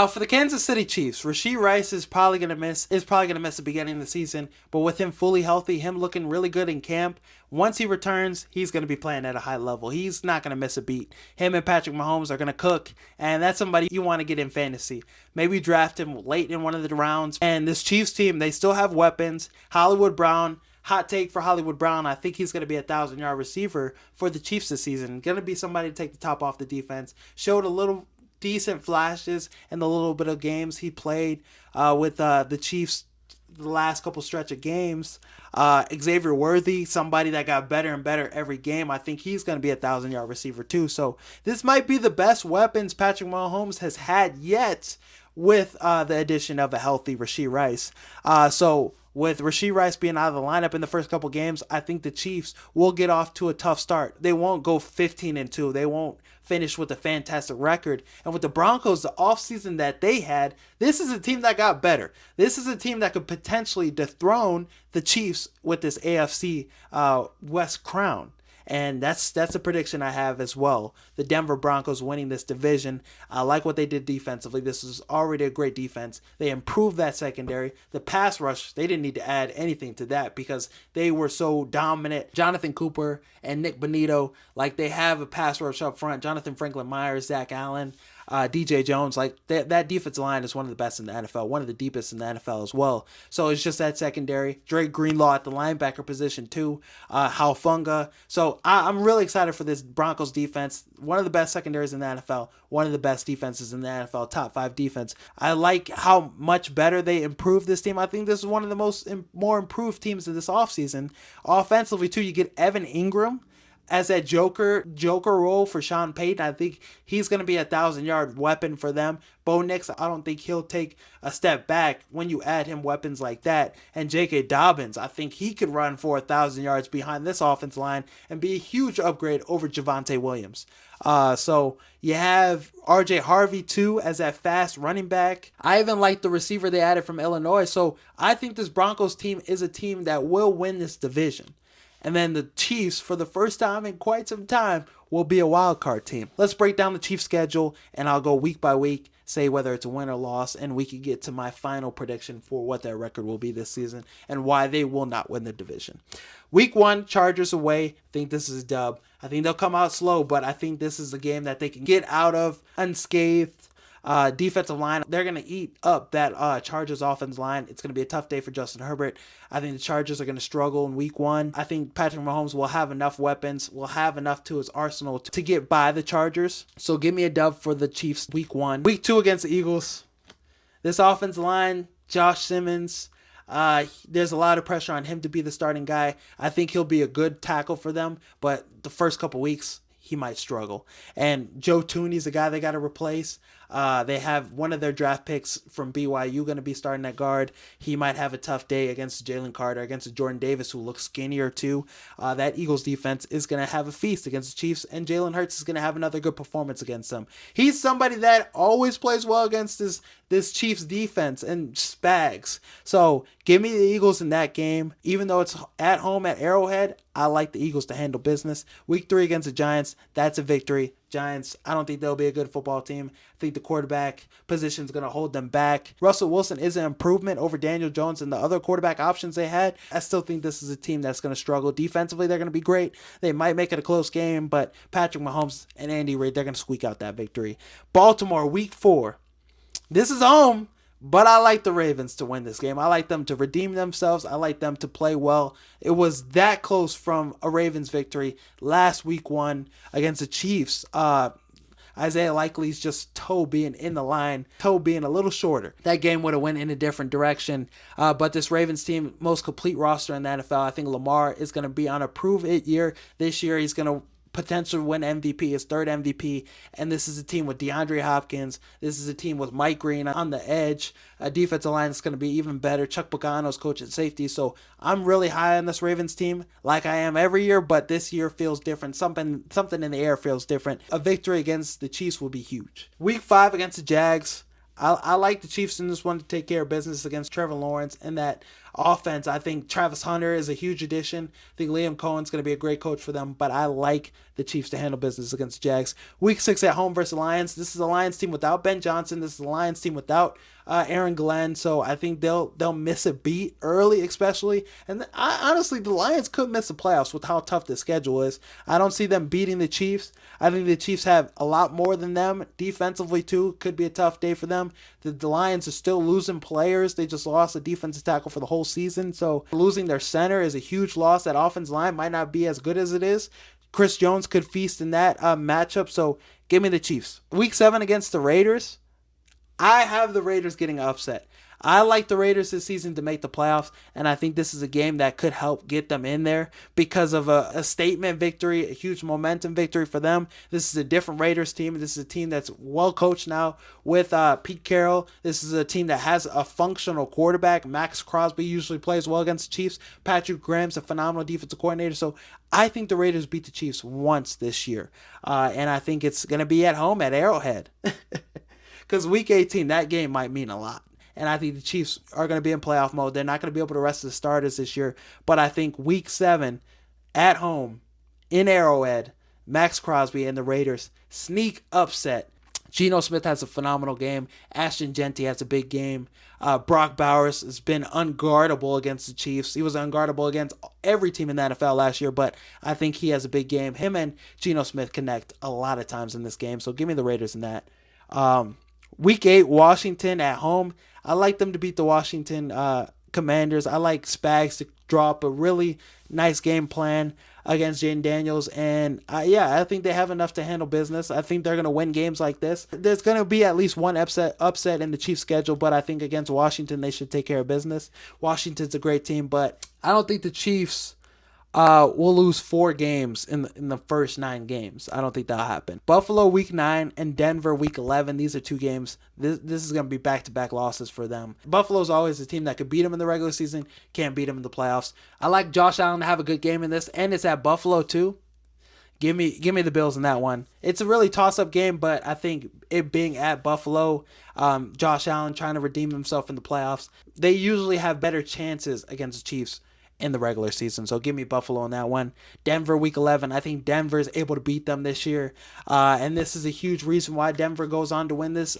Now for the Kansas City Chiefs, Rashee Rice is probably gonna miss the beginning of the season, but with him fully healthy, him looking really good in camp, once he returns, he's gonna be playing at a high level. He's not gonna miss a beat. Him and Patrick Mahomes are gonna cook, and that's somebody you want to get in fantasy. Maybe draft him late in one of the rounds. And this Chiefs team, they still have weapons. Hollywood Brown. Hot take for Hollywood Brown. I think he's going to be a 1,000-yard receiver for the Chiefs this season. Going to be somebody to take the top off the defense. Showed a little decent flashes in the little bit of games he played with the Chiefs the last couple stretch of games. Xavier Worthy, somebody that got better and better every game. I think he's going to be a 1,000-yard receiver too. So this might be the best weapons Patrick Mahomes has had yet with the addition of a healthy Rashee Rice. So with Rashee Rice being out of the lineup in the first couple games, I think the Chiefs will get off to a tough start. They won't go 15-2. They won't finish with a fantastic record. And with the Broncos, the offseason that they had, this is a team that got better. This is a team that could potentially dethrone the Chiefs with this AFC West crown. And that's a prediction I have as well. The Denver Broncos winning this division. I like what they did defensively. This is already a great defense. They improved that secondary. The pass rush, they didn't need to add anything to that because they were so dominant. Jonathan Cooper and Nick Bonito, like they have a pass rush up front. Jonathan Franklin Myers, Zach Allen, DJ Jones, like that defensive line is one of the best in the NFL, one of the deepest in the NFL as well. So it's just that secondary. Drake Greenlaw at the linebacker position too. Halfunga. So I'm really excited for this Broncos defense. One of the best secondaries in the NFL. One of the best defenses in the NFL. Top 5 defense. I like how much better they improved this team. I think this is one of the more improved teams of this offseason. Offensively too, you get Evan Ingram as that Joker role for Sean Payton. I think he's going to be a 1,000-yard weapon for them. Bo Nix, I don't think he'll take a step back when you add him weapons like that. And J.K. Dobbins, I think he could run for 1,000 yards behind this offense line and be a huge upgrade over Javonte Williams. So you have R.J. Harvey too as that fast running back. I even like the receiver they added from Illinois. So I think this Broncos team is a team that will win this division. And then the Chiefs, for the first time in quite some time, will be a wildcard team. Let's break down the Chiefs' schedule, and I'll go week by week, say whether it's a win or loss, and we can get to my final prediction for what their record will be this season and why they will not win the division. Week 1, Chargers away. I think this is a dub. I think they'll come out slow, but I think this is a game that they can get out of unscathed. Defensive line, they're going to eat up that Chargers offense line. It's going to be a tough day for Justin Herbert. I think the Chargers are going to struggle in week 1. I think Patrick Mahomes will have enough weapons, will have enough to his arsenal to get by the Chargers. So give me a dub for the Chiefs week 1. Week 2 against the Eagles. This offense line, Josh Simmons, there's a lot of pressure on him to be the starting guy. I think he'll be a good tackle for them, but the first couple weeks, he might struggle. And Joe Tooney's the guy they got to replace. They have one of their draft picks from BYU going to be starting at guard. He might have a tough day against Jalen Carter, against Jordan Davis, who looks skinnier too. That Eagles defense is going to have a feast against the Chiefs, and Jalen Hurts is going to have another good performance against them. He's somebody that always plays well against this Chiefs defense and Spags. So give me the Eagles in that game. Even though it's at home at Arrowhead, I like the Eagles to handle business. Week 3 against the Giants, that's a victory. Giants, I don't think they'll be a good football team. I think the quarterback position is going to hold them back. Russell Wilson is an improvement over Daniel Jones and the other quarterback options they had. I still think this is a team that's going to struggle. Defensively, they're going to be great. They might make it a close game, but Patrick Mahomes and Andy Reid, they're going to squeak out that victory. Baltimore, week 4. This is home. But I like the Ravens to win this game. I like them to redeem themselves. I like them to play well. It was that close from a Ravens victory last week 1 against the Chiefs. Isaiah Likely's just toe being in the line, toe being a little shorter. That game would have went in a different direction. But this Ravens team, most complete roster in the NFL. I think Lamar is going to be on a prove-it year. This year he's going to potential win MVP, his 3rd MVP, and this is a team with DeAndre Hopkins. This is a team with Mike Green on the edge. A defensive line is going to be even better. Chuck Pagano's coach at safety, so I'm really high on this Ravens team, like I am every year, but this year feels different. Something in the air feels different. A victory against the Chiefs will be huge. Week 5 against the Jags. I like the Chiefs in this one to take care of business against Trevor Lawrence and that offense. I think Travis Hunter is a huge addition. I think Liam Cohen's going to be a great coach for them, but I like the Chiefs to handle business against Jags. Week 6 at home versus Lions. This is a Lions team without Ben Johnson. This is a Lions team without Aaron Glenn, so I think they'll miss a beat early, especially. And honestly, the Lions could miss the playoffs with how tough the schedule is. I don't see them beating the Chiefs. I think the Chiefs have a lot more than them defensively too. Could be a tough day for them. The Lions are still losing players. They just lost a defensive tackle for the whole season, so losing their center is a huge loss. That offensive line might not be as good as it is. Chris Jones could feast in that matchup, so give me the Chiefs. Week 7 against the Raiders. I have the Raiders getting upset. I like the Raiders this season to make the playoffs, and I think this is a game that could help get them in there because of a statement victory, a huge momentum victory for them. This is a different Raiders team. This is a team that's well coached now with Pete Carroll. This is a team that has a functional quarterback. Max Crosby usually plays well against the Chiefs. Patrick Graham's a phenomenal defensive coordinator. So I think the Raiders beat the Chiefs once this year, and I think it's going to be at home at Arrowhead. Because Week 18, that game might mean a lot. And I think the Chiefs are going to be in playoff mode. They're not going to be able to rest the starters this year. But I think Week 7, at home, in Arrowhead, Max Crosby and the Raiders sneak upset. Geno Smith has a phenomenal game. Ashton Genty has a big game. Brock Bowers has been unguardable against the Chiefs. He was unguardable against every team in the NFL last year, but I think he has a big game. Him and Geno Smith connect a lot of times in this game. So give me the Raiders in that. Week 8, Washington at home. I like them to beat the Washington Commanders. I like Spags to draw up a really nice game plan against Jaden Daniels. And I think they have enough to handle business. I think they're going to win games like this. There's going to be at least one upset in the Chiefs' schedule, but I think against Washington, they should take care of business. Washington's a great team, but I don't think the Chiefs will lose 4 games in the first 9 games. I don't think that'll happen. Buffalo Week 9 and Denver Week 11. These are 2 games. This is going to be back-to-back losses for them. Buffalo's always a team that could beat them in the regular season, can't beat them in the playoffs. I like Josh Allen to have a good game in this, and it's at Buffalo too. Give me the Bills in that one. It's a really toss-up game, but I think it being at Buffalo, Josh Allen trying to redeem himself in the playoffs, they usually have better chances against the Chiefs in the regular season. So give me Buffalo on that one. Denver Week 11. I think Denver is able to beat them this year. And this is a huge reason why Denver goes on to win this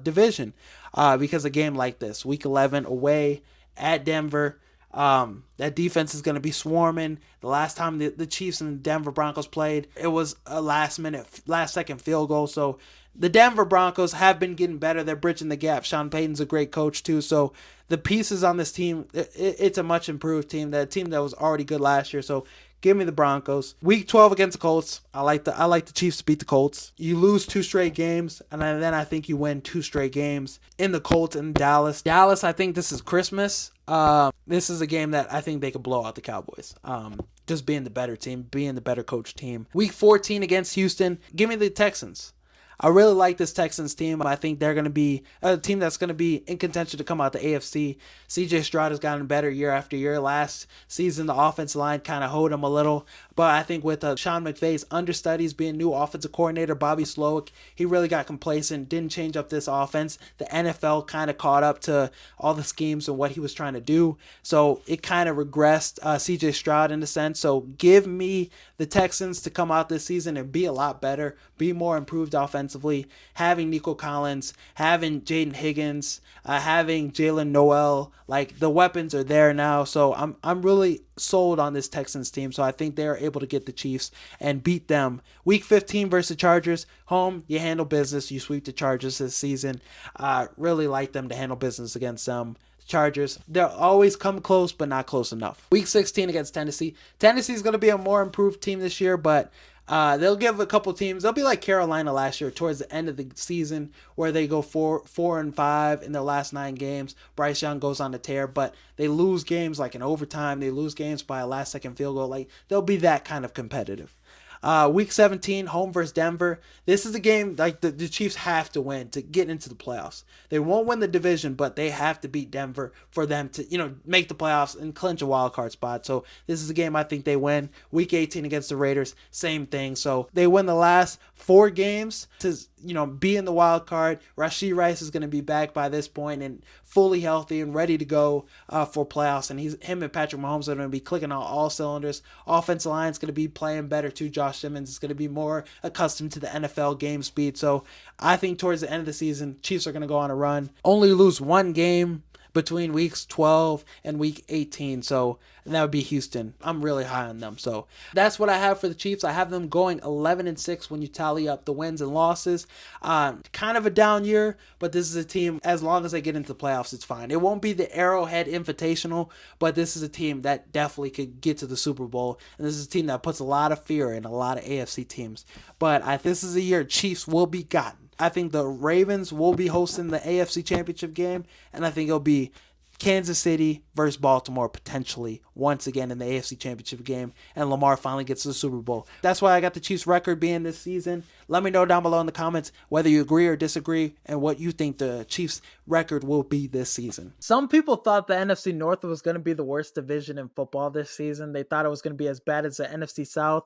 division. Because a game like this, Week 11 away at Denver, that defense is going to be swarming. The last time the Chiefs and the Denver Broncos played, it was a last second field goal. So the Denver Broncos have been getting better. They're bridging the gap. Sean Payton's a great coach too. So the pieces on this team, it's a much improved team. That team that was already good last year. So give me the Broncos. Week 12 against the Colts. I like the Chiefs to beat the Colts. You lose 2 straight games, and then I think you win 2 straight games in the Colts and Dallas. Dallas, I think this is Christmas. This is a game that I think they could blow out the Cowboys. Just being the better team, being the better coach team. Week 14 against Houston. Give me the Texans. I really like this Texans team. I think they're going to be a team that's going to be in contention to come out the AFC. CJ Stroud has gotten better year after year. Last season, the offensive line kind of hoed him a little. But I think with Sean McVay's understudies being new offensive coordinator, Bobby Slowick, he really got complacent, didn't change up this offense. The NFL kind of caught up to all the schemes and what he was trying to do. So it kind of regressed CJ Stroud in a sense. So give me the Texans to come out this season and be a lot better, be more improved offensively, having Nico Collins, having Jaden Higgins, having Jalen Noel. Like, the weapons are there now. So I'm really sold on this Texans team. So I think they're able to get the Chiefs and beat them. Week 15 versus the Chargers. Home, you handle business. You sweep the Chargers this season. Really like them to handle business against them. Chargers, they'll always come close, but not close enough. Week 16 against Tennessee. Tennessee's going to be a more improved team this year, but they'll give a couple teams. They'll be like Carolina last year towards the end of the season where they go 4-5 in their last 9 games. Bryce Young goes on a tear, but they lose games like in overtime. They lose games by a last second field goal. Like, they'll be that kind of competitive. Week 17, home versus Denver. This is a game like the Chiefs have to win to get into the playoffs. They won't win the division, but they have to beat Denver for them to, make the playoffs and clinch a wild card spot. So this is a game I think they win. Week 18 against the Raiders, same thing. So they win the last 4 games to be in the wild card. Rashee Rice is going to be back by this point and fully healthy and ready to go for playoffs. And him and Patrick Mahomes are going to be clicking on all cylinders. Offensive line is going to be playing better too. Josh Simmons is going to be more accustomed to the NFL game speed. So I think towards the end of the season, Chiefs are going to go on a run. Only lose one game between weeks 12 and week 18. So that would be Houston. I'm really high on them. So that's what I have for the Chiefs. I have them going 11-6 when you tally up the wins and losses. Kind of a down year, but this is a team, as long as they get into the playoffs, it's fine. It won't be the Arrowhead Invitational, but this is a team that definitely could get to the Super Bowl. And this is a team that puts a lot of fear in a lot of AFC teams. But I think this is a year Chiefs will be gotten. I think the Ravens will be hosting the AFC Championship game, and I think it'll be Kansas City versus Baltimore potentially once again in the AFC Championship game, and Lamar finally gets to the Super Bowl. That's why I got the Chiefs record being this season. Let me know down below in the comments whether you agree or disagree and what you think the Chiefs record will be this season. Some people thought the NFC North was going to be the worst division in football this season. They thought it was going to be as bad as the NFC South.